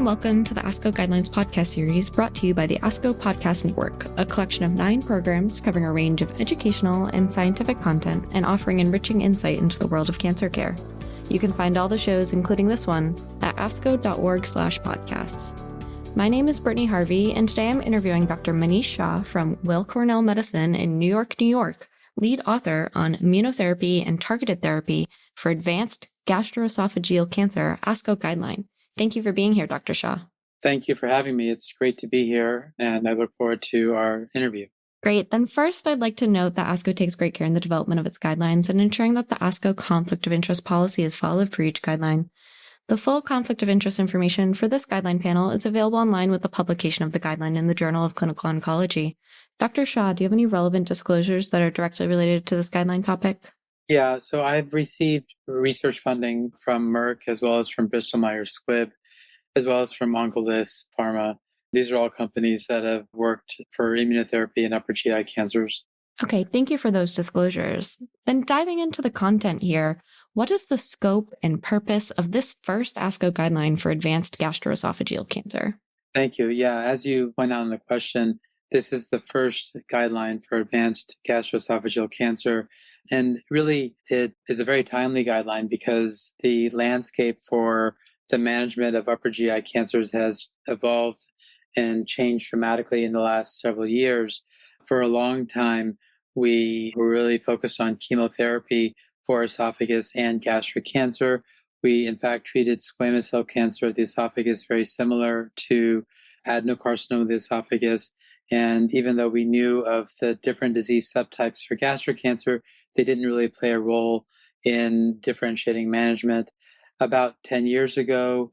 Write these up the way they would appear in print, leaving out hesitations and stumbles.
and welcome to the ASCO Guidelines podcast series brought to you by the ASCO Podcast Network, a collection of 9 programs covering a range of educational and scientific content and offering enriching insight into the world of cancer care. You can find all the shows, including this one, at asco.org/podcasts. My name is Brittany Harvey, and today I'm interviewing Dr. Manish Shah from Weill Cornell Medicine in New York, New York, lead author on immunotherapy and targeted therapy for advanced gastroesophageal cancer, ASCO Guideline. Thank you for being here, Dr. Shah. Thank you for having me. It's great to be here, and I look forward to our interview. Great. Then first, I'd like to note that ASCO takes great care in the development of its guidelines and ensuring that the ASCO conflict of interest policy is followed for each guideline. The full conflict of interest information for this guideline panel is available online with the publication of the guideline in the Journal of Clinical Oncology. Dr. Shah, do you have any relevant disclosures that are directly related to this guideline topic? Yeah, so I've received research funding from Merck as well as from Bristol Myers Squibb, as well as from Oncolis Pharma. These are all companies that have worked for immunotherapy and upper GI cancers. Okay, thank you for those disclosures. Then diving into the content here, what is the scope and purpose of this first ASCO guideline for advanced gastroesophageal cancer? Thank you. Yeah, as you point out in the question, this is the first guideline for advanced gastroesophageal cancer. And really, it is a very timely guideline because the landscape for the management of upper GI cancers has evolved and changed dramatically in the last several years. For a long time, we were really focused on chemotherapy for esophagus and gastric cancer. We, in fact, treated squamous cell cancer of the esophagus very similar to adenocarcinoma of the esophagus. And even though we knew of the different disease subtypes for gastric cancer, they didn't really play a role in differentiating management. About 10 years ago,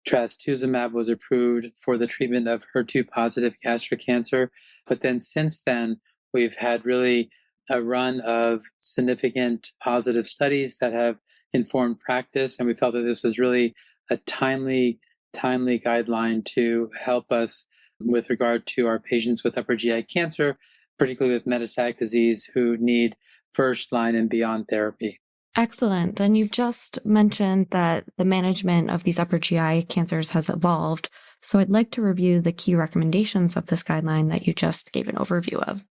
trastuzumab was approved for the treatment of HER2-positive gastric cancer. But then since then, we've had really a run of significant positive studies that have informed practice. And we felt that this was really a timely guideline to help us with regard to our patients with upper GI cancer, particularly with metastatic disease who need first-line and beyond therapy. Excellent. Then you've just mentioned that the management of these upper GI cancers has evolved. So I'd like to review the key recommendations of this guideline that you just gave an overview of.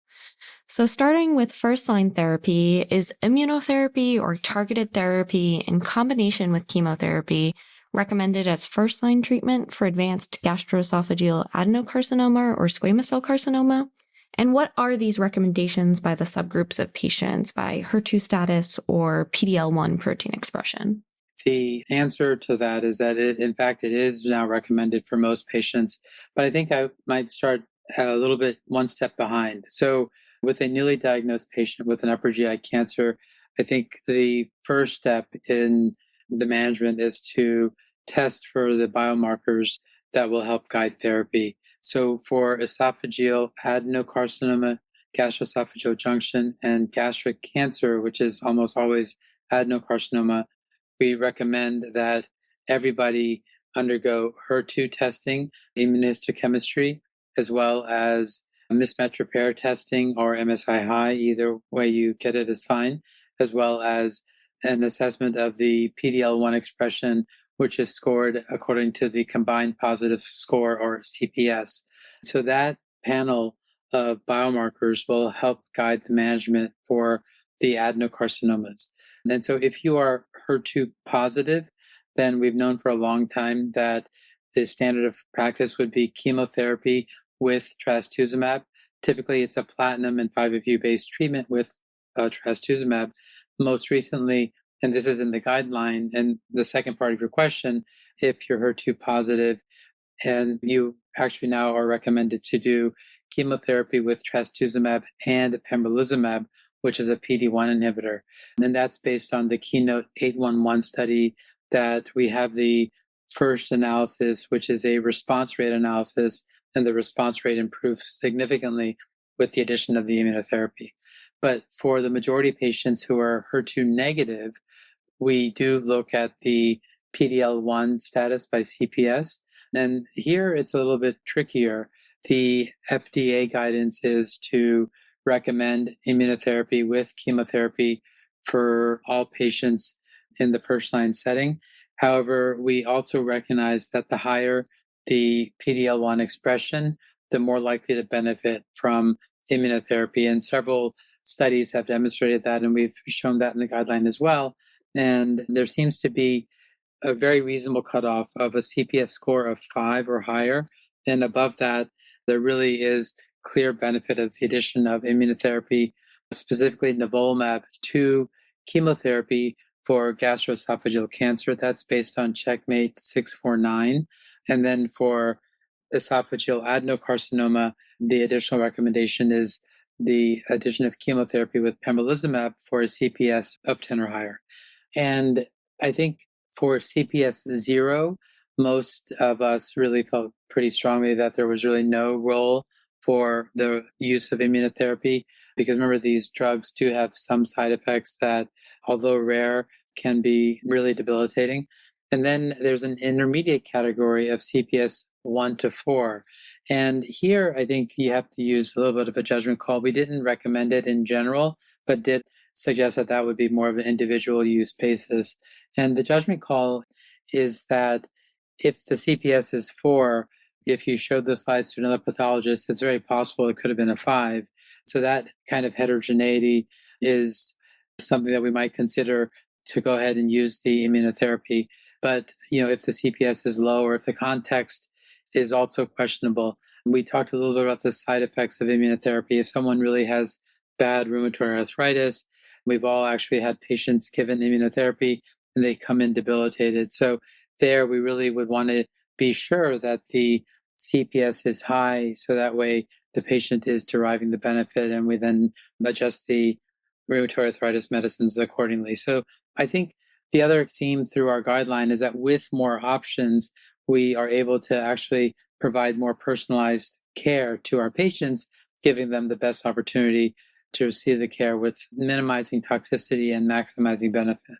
So starting with first-line therapy, is immunotherapy or targeted therapy in combination with chemotherapy recommended as first-line treatment for advanced gastroesophageal adenocarcinoma or squamous cell carcinoma? And what are these recommendations by the subgroups of patients by HER2 status or PD-L1 protein expression? The answer to that is that, it is now recommended for most patients. But I think I might start a little bit one step behind. So with a newly diagnosed patient with an upper GI cancer, I think the first step in the management is to test for the biomarkers that will help guide therapy. So for esophageal adenocarcinoma, gastroesophageal junction, and gastric cancer, which is almost always adenocarcinoma, we recommend that everybody undergo HER2 testing, immunohistochemistry, as well as mismatch repair testing or MSI-high. Either way you get it is fine, as well as an assessment of the PD-L1 expression, which is scored according to the combined positive score or CPS. So that panel of biomarkers will help guide the management for the adenocarcinomas. And so if you are HER2 positive, then we've known for a long time that the standard of practice would be chemotherapy with trastuzumab. Typically, it's a platinum and 5-FU-based treatment with trastuzumab. Most recently, and this is in the guideline, and the second part of your question, if you're HER2 positive, and you actually now are recommended to do chemotherapy with trastuzumab and pembrolizumab, which is a PD-1 inhibitor. And that's based on the Keynote 811 study that we have the first analysis, which is a response rate analysis, and the response rate improves significantly with the addition of the immunotherapy. But for the majority of patients who are HER2 negative, we do look at the PD-L1 status by CPS. And here it's a little bit trickier. The FDA guidance is to recommend immunotherapy with chemotherapy for all patients in the first line setting. However, we also recognize that the higher the PD-L1 expression, the more likely to benefit from immunotherapy. And several studies have demonstrated that, and we've shown that in the guideline as well. And there seems to be a very reasonable cutoff of a CPS score of 5 or higher. And above that, there really is clear benefit of the addition of immunotherapy, specifically nivolumab, to chemotherapy for gastroesophageal cancer. That's based on Checkmate 649. And then for esophageal adenocarcinoma, the additional recommendation is the addition of chemotherapy with pembrolizumab for a CPS of 10 or higher. And I think for CPS 0, most of us really felt pretty strongly that there was really no role for the use of immunotherapy, because remember, these drugs do have some side effects that, although rare, can be really debilitating. And then there's an intermediate category of CPS 1 to 4. And here, I think you have to use a little bit of a judgment call. We didn't recommend it in general, but did suggest that that would be more of an individual use basis. And the judgment call is that if the CPS is 4, if you showed the slides to another pathologist, it's very possible it could have been a 5. So that kind of heterogeneity is something that we might consider to go ahead and use the immunotherapy. But, if the CPS is low or if the context is also questionable. We talked a little bit about the side effects of immunotherapy. If someone really has bad rheumatoid arthritis, we've all actually had patients given immunotherapy and they come in debilitated. So there we really would want to be sure that the CPS is high, so that way the patient is deriving the benefit, and we then adjust the rheumatoid arthritis medicines accordingly. So I think the other theme through our guideline is that with more options, we are able to actually provide more personalized care to our patients, giving them the best opportunity to receive the care with minimizing toxicity and maximizing benefit.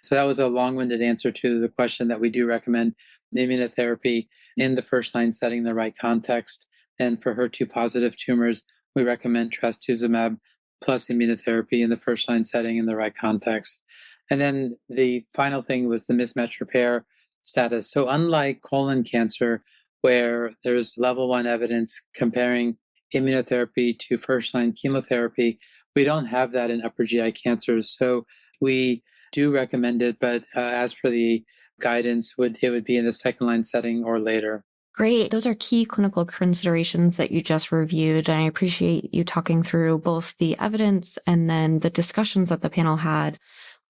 So that was a long-winded answer to the question that we do recommend immunotherapy in the first-line setting in the right context. And for HER2-positive tumors, we recommend trastuzumab plus immunotherapy in the first-line setting in the right context. And then the final thing was the mismatch repair status. So unlike colon cancer, where there's level 1 evidence comparing immunotherapy to first-line chemotherapy, we don't have that in upper GI cancers. So we do recommend it, but as for the guidance, it would be in the second-line setting or later. Great. Those are key clinical considerations that you just reviewed. And I appreciate you talking through both the evidence and then the discussions that the panel had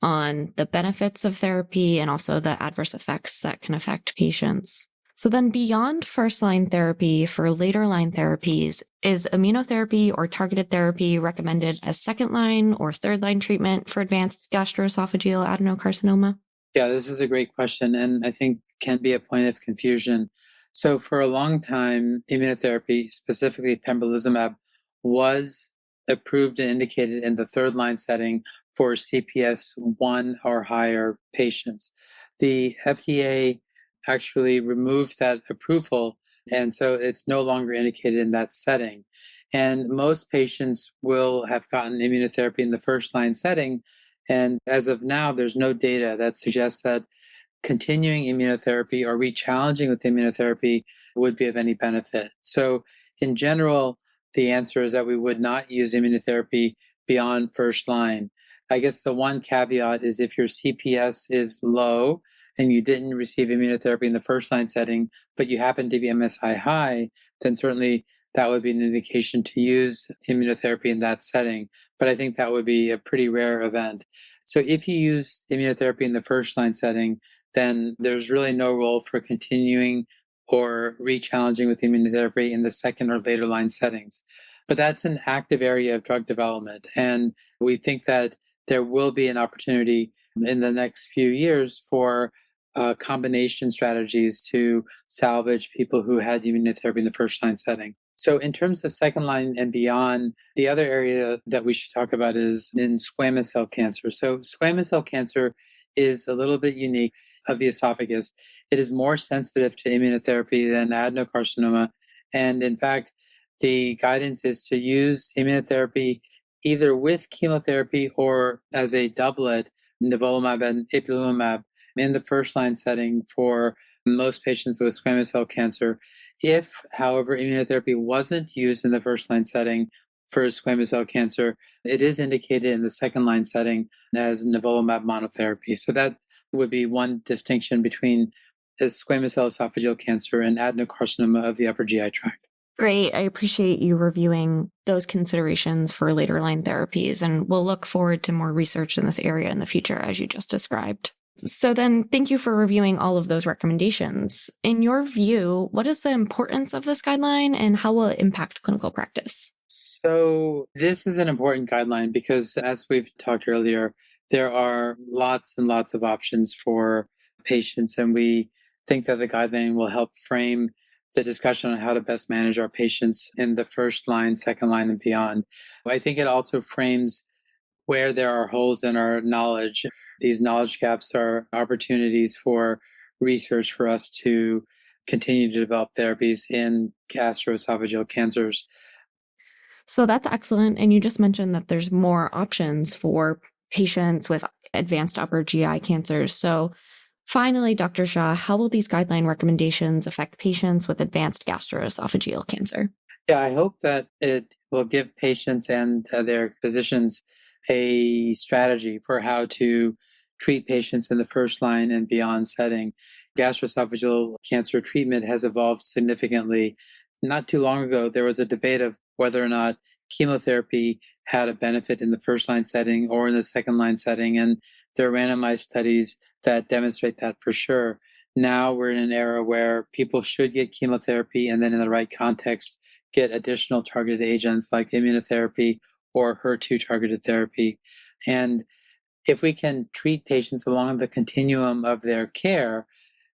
on the benefits of therapy and also the adverse effects that can affect patients. So then beyond first-line therapy for later-line therapies, is immunotherapy or targeted therapy recommended as second-line or third-line treatment for advanced gastroesophageal adenocarcinoma? Yeah, this is a great question, and I think can be a point of confusion. So for a long time, immunotherapy, specifically pembrolizumab, was approved and indicated in the third-line setting for CPS 1 or higher patients. The FDA actually removed that approval, and so it's no longer indicated in that setting. And most patients will have gotten immunotherapy in the first-line setting, and as of now, there's no data that suggests that continuing immunotherapy or re-challenging with immunotherapy would be of any benefit. So in general, the answer is that we would not use immunotherapy beyond first line. I guess the one caveat is if your CPS is low and you didn't receive immunotherapy in the first line setting, but you happen to be MSI high, then certainly that would be an indication to use immunotherapy in that setting. But I think that would be a pretty rare event. So if you use immunotherapy in the first line setting, then there's really no role for continuing or re-challenging with immunotherapy in the second or later line settings. But that's an active area of drug development. And we think that there will be an opportunity in the next few years for combination strategies to salvage people who had immunotherapy in the first line setting. So in terms of second line and beyond, the other area that we should talk about is in squamous cell cancer. So squamous cell cancer is a little bit unique of the esophagus. It is more sensitive to immunotherapy than adenocarcinoma. And in fact, the guidance is to use immunotherapy either with chemotherapy or as a doublet, nivolumab and ipilimumab. in the first-line setting for most patients with squamous cell cancer. If, however, immunotherapy wasn't used in the first-line setting for squamous cell cancer, it is indicated in the second-line setting as nivolumab monotherapy. So that would be one distinction between squamous cell esophageal cancer and adenocarcinoma of the upper GI tract. Great. I appreciate you reviewing those considerations for later line therapies, and we'll look forward to more research in this area in the future, as you just described. So then, thank you for reviewing all of those recommendations. In your view, what is the importance of this guideline and how will it impact clinical practice? So this is an important guideline because, as we've talked earlier, there are lots and lots of options for patients, and we think that the guideline will help frame the discussion on how to best manage our patients in the first line, second line, and beyond. I think it also frames where there are holes in our knowledge. These knowledge gaps are opportunities for research for us to continue to develop therapies in gastroesophageal cancers. So that's excellent. And you just mentioned that there's more options for patients with advanced upper GI cancers. So finally, Dr. Shah, how will these guideline recommendations affect patients with advanced gastroesophageal cancer? Yeah, I hope that it will give patients and their physicians a strategy for how to treat patients in the first line and beyond setting. Gastroesophageal cancer treatment has evolved significantly. Not too long ago, there was a debate of whether or not chemotherapy had a benefit in the first line setting or in the second line setting, and there are randomized studies that demonstrate that for sure. Now we're in an era where people should get chemotherapy and then in the right context get additional targeted agents like immunotherapy or HER2 targeted therapy. And if we can treat patients along the continuum of their care,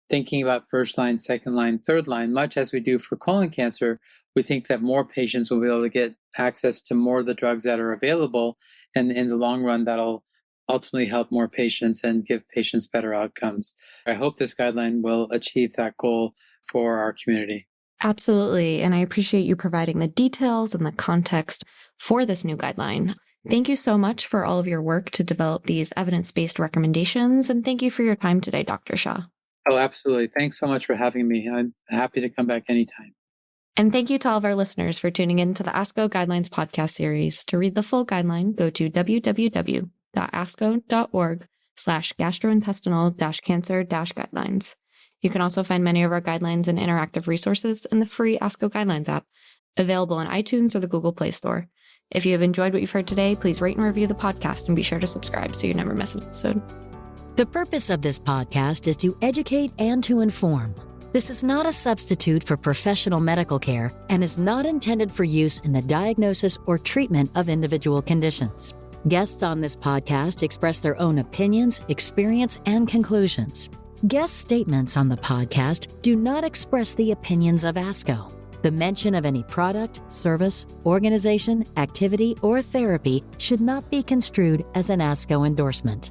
thinking about first line, second line, third line, much as we do for colon cancer, we think that more patients will be able to get access to more of the drugs that are available. And in the long run, that'll ultimately help more patients and give patients better outcomes. I hope this guideline will achieve that goal for our community. Absolutely. And I appreciate you providing the details and the context for this new guideline. Thank you so much for all of your work to develop these evidence-based recommendations. And thank you for your time today, Dr. Shah. Oh, absolutely. Thanks so much for having me. I'm happy to come back anytime. And thank you to all of our listeners for tuning in to the ASCO Guidelines podcast series. To read the full guideline, go to www.asco.org/gastrointestinal-cancer-guidelines. You can also find many of our guidelines and interactive resources in the free ASCO Guidelines app, available on iTunes or the Google Play Store. If you have enjoyed what you've heard today, please rate and review the podcast and be sure to subscribe so you never miss an episode. The purpose of this podcast is to educate and to inform. This is not a substitute for professional medical care and is not intended for use in the diagnosis or treatment of individual conditions. Guests on this podcast express their own opinions, experience, and conclusions. Guest statements on the podcast do not express the opinions of ASCO. The mention of any product, service, organization, activity, or therapy should not be construed as an ASCO endorsement.